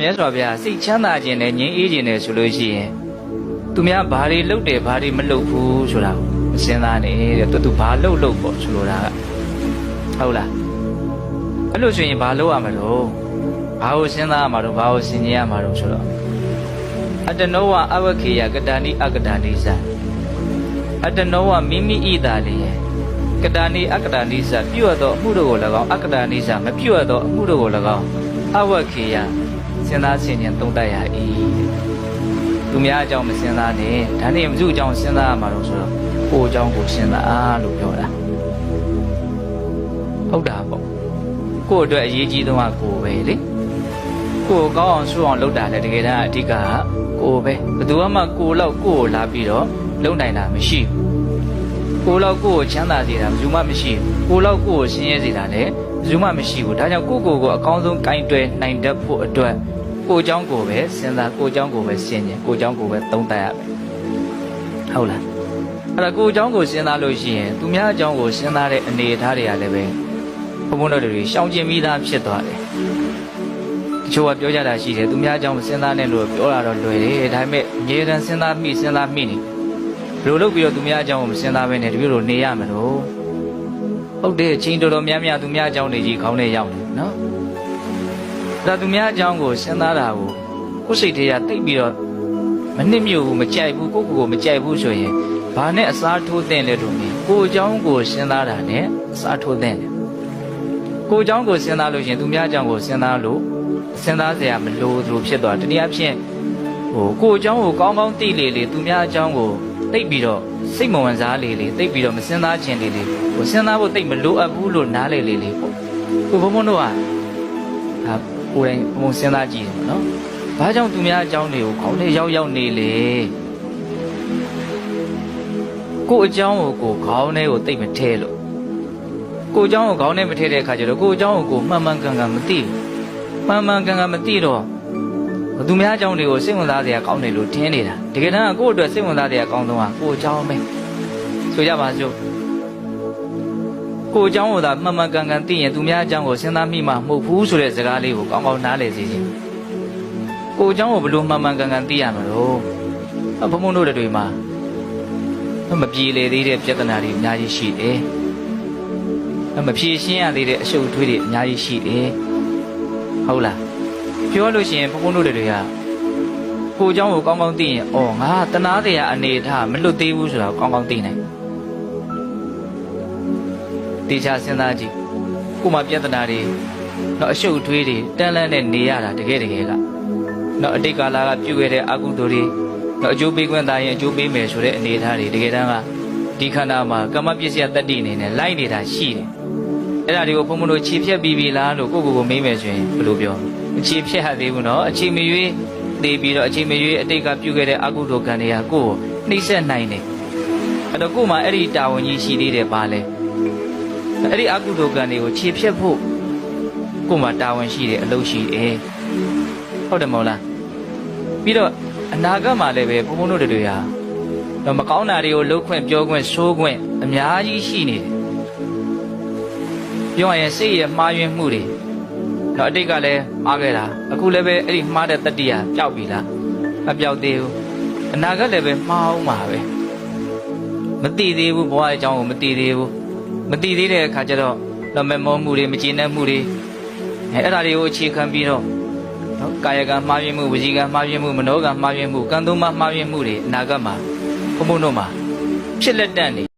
မြတ်စွာဘုရားစိတ်ချမ်းသာခြင်းနဲ့ငြိမ်းအေးခြင်းနဲ့ဆိုလို့ရှိရင်သူများဘာတွေလုပ်တယ်ဘာတွေမလုပ်ဘူးဆိုတာကိုမစဉ်းစားနဲ့တဲ့သူဘာလုပ်ပေါ့ဆိုလိုတာကဟုတ်လားအဲ့လိုဆိုရင်ဘာလုပ်ရမလို့ဘာကိုစဉ်းစားရမှာတော့ဘာကိုဆင်ခြင်ရမှာတော့ဆိုတော့အတ္တနောဝအဝခေယကတာနိအကတာနိသအတ္တနောဝမိမိဣတာလေကတာနိအကတာနိသပြုတ်သောအမှုတို့ကို၎င်းအကတာနိသမပြုတ်သောအမှုတို့ကို၎င်းအဝခေယစဉ်းစားဆင်ခြင်သုံးသပ်ရ၏သူများအကြောင်းမစဉ်းစားနဲ့ဒါနဲ့မစုအကြောင်းစဉ်းစားရမှာတော့ဆိုတော့ကိုယ်အကြောင်းကိုစဉ်းစားလို့ပြောတာဟုတ်တာပေါ့ကိုယ့်အတွက်အရေးကြီးဆုံးကကိုယ်ပဲလေကိုယ်ကောင်းအောင်ဆိုးအောင်လုပ်တာလေတကယ်တမ်းအဓိကကကိုယ်ပဲဘယ်သူမှကိုယ်လောက်ကိုယ်ကိုလာပြီးတော့လုံနိုင်တာမရှိဘူးကိုယ်လောက်ကိုယ်ကိုချမ်းသာစေတာဘယ်သူမှမရှိဘူးကိုယ်လောက်ကိုယ်ကိုဆင်းရဲစေတာလည်းဘယ်သူမှမရှိဘူးဒါကြောင့်ကိုယ့်ကိုယ်ကိုအကောင်းဆုံးကင်တွယ်နိုင်တတ်ဖို့အတွက်ကိုယ်เจ้าကိုပဲစဉ်းစားကိုယ်เจ้าကိုပဲဆင်ခြင်ကိုယ်เจ้าကိုပဲသုံးသပ်ရမယ်ဟုတ်လားအဲ့ဒါကိုယ်เจ้าကိုစဉ်းစားလို့ရှိရင်သူများအကြောင်းကိုစဉ်းစားတဲ့အနေအထားတွေကလည်းပဲဘုံဘုံတို့တွေရှောင်ကျဉ်ပြီးသားဖြစ်သွားတယ်တချို့ကပြောကြတာရှိတယ်သူများအကြောင်းစဉ်းစားနေလို့ပြောတာတော့လွယ်တယ်ဒါပေမဲ့အမြဲတမ်းစဉ်းစားမိနေဘယ်လိုလုပ်ပြီးတော့သူများအကြောင်းကိုမစဉ်းစားဘဲနဲ့တပြည့်လိုနေရမလို့ဟုတ်တယ်အချိန်တော်တော်များများသူများအကြောင်းတွေကြီးခေါင်းထဲရောက်နေနော်ဒါသူများအကြောင်းကိုစဉ်းစားတာကိုကိုယ်စိတ်ထဲကတိတ်ပြီးတော့မနစ်မြို့ဘူးမကြိုက်ဘူးကိုယ့်ကိုယ်ကိုမကြိုက်ဘူးဆိုရင်ဘာနဲ့အစားထိုးတဲ့လဲတို့မြင်ကိုယ်အကြောင်းကိုစဉ်းစားတာနဲ့အစားထိုးတဲ့ကိုယ်အကြောင်းကိုစဉ်းစားလို့ရှင်သူများအကြောင်းကိုစဉ်းစားလို့စဉ်းစားစရာမလိုသလိုဖြစ်သွားတနည်းအားဖြင့်ကိုယ်အကြောင်းကိုကောင်းကောင်းသိလေသူများအကြောင်းကိုတိတ်ပြီးတော့စိတ်မဝင်စားလေတိတ်ပြီးတော့မစဉ်းစားခြင်းလေစဉ်းစားဖို့တိတ်မလိုအပ်ဘူးလို့နားလေပေါ့ကိုဘုံဘုံတို့ကကိုယ်တိုင်ဘုံစဉ်းစားကြည့်တယ်နော်ဘာကြောင့်သူများအကြောင်းတွေကိုခေါင်းထဲရောက်နေလေကိုယ်အကြောင်းကိုခေါင်းထဲကိုတိတ်မထဲလို့ကိုယ်အကြောင်းကိုခေါင်းထဲမထဲတဲ့အခါကျတော့ကိုယ်အကြောင်းကိုမှန်မှန်ကန်ကန်မသိဘူးမှန်မှန်ကန်ကန်မသိတော့သူများအကြောင်းတွေကိုစိတ်ဝင်စားစရာကောင်းတယ်လို့ထင်နေတာတကယ်တမ်းကိုယ့်အတွက်စိတ်ဝင်စားစရာကောင်းဆုံးကကိုယ်အကြောင်းပဲဆိုကြပါစို့ကိုယ်အကြောင်းကိုသာမှန်မှန်ကန်ကန်သိရင်သူများအကြောင်းကိုစဉ်းစားမိမှမဟုတ်ဘူးဆိုတဲ့စကားလေးကိုကောင်းကောင်းနားလည်စေခြင်းကိုယ်အကြောင်းကိုဘယ်လိုမှန်မှန်ကန်ကန်သိရမလို့ဘုံဘုံတို့တွေမှာမပြေလေသေးတဲ့ပြဿနာတွေအများကြီးရှိတယ်မဖြေရှင်းရသေးတဲ့အရှုပ်အထွေးတွေအများကြီးရှိတယ်ဟုတ်လားပြောလို့ရှိရင်ဘုံဘုံတို့တွေကကိုယ်အကြောင်းကိုကောင်းကောင်းသိရင်အော်ငါတနာတရားအနေထားမလွတ်သေးဘူးဆိုတာကောင်းကောင်းသိနိုင်တေချာစဉ်းစားကြည့်ကို့မှာပြဿနာတွေတော့အရှုပ်အထွေးတွေတန်းလန်းနဲ့နေရတာတကယ်ကတော့အတိတ်ကာလကပြုခဲ့တဲ့အကုသိုလ်တွေတော့အကျိုးပေးခွင့်သာရင်အကျိုးပေးမယ်ဆိုတဲ့အနေအထားတွေတကယ်တမ်းကဒီခန္ဓာမှာကမ္မပစ္စယတတ္တိအနေနဲ့လိုက်နေတာရှိတယ်အဲ့ဒါတွေကိုဘုံဘုံတို့ခြေဖြတ်ပြီးပြီလားလို့ကိုမေးမယ်ဆိုရင်ဘယ်လိုပြောအခြေဖြတ်ရသေးဘူးနော်အခြေမရွေးသေးပြီးတော့အခြေမရွေးအတိတ်ကပြုခဲ့တဲ့အကုသိုလ်ကံတွေကကိုယ်နှိမ့်ဆက်နိုင်တယ်အဲ့တော့ကိုယ်မှာအဲ့ဒီတာဝန်ကြီးရှိသေးတယ်ပါလဲအဲ့ဒီအကုသိုလ်ကံတွေကိုခြေဖြတ်ဖို့ကိုယ်မှာတာဝန်ရှိတယ်အလုပ်ရှိတယ်ဟုတ်တယ်မဟုတ်လားပြီးတော့အနာဂတ်မှာလည်းပဲဘုံဘုံတို့တွေဟာတော့မကောင်းတာတွေကိုလှုပ်ခွင့်ပြောခွင့်ဆိုးခွင့်အများကြီးရှိနေတယ်ပြောရရင်စိတ်ရဲ့မှားယွင်းမှုတွေတော့အတိတ်ကလည်းမှားခဲ့တာအခုလည်းပဲအဲ့ဒီမှားတဲ့တတ္တိယပျောက်ပြီလားမပျောက်သေးဘူးအနာဂတ်လည်းပဲမှားအောင်ပါပဲမသိသေးဘူးဘဝအကြောင်းကိုမသိသေးဘူးမသိသေးတဲ့အခါကျတော့မမောမှုတွေမကျေနပ်မှုတွေအဲ့ဒါတွေကိုအခြေခံပြီးတော့ကာယကံမှားယွင်းမှုဝစီကံမှားယွင်းမှုမနောကံမှားယွင်းမှုကံသုံးပါးမှားယွင်းမှုတွေအနာဂတ်မှာဘုံဘုံတို့မှာဖြစ်လက်တန့်နေ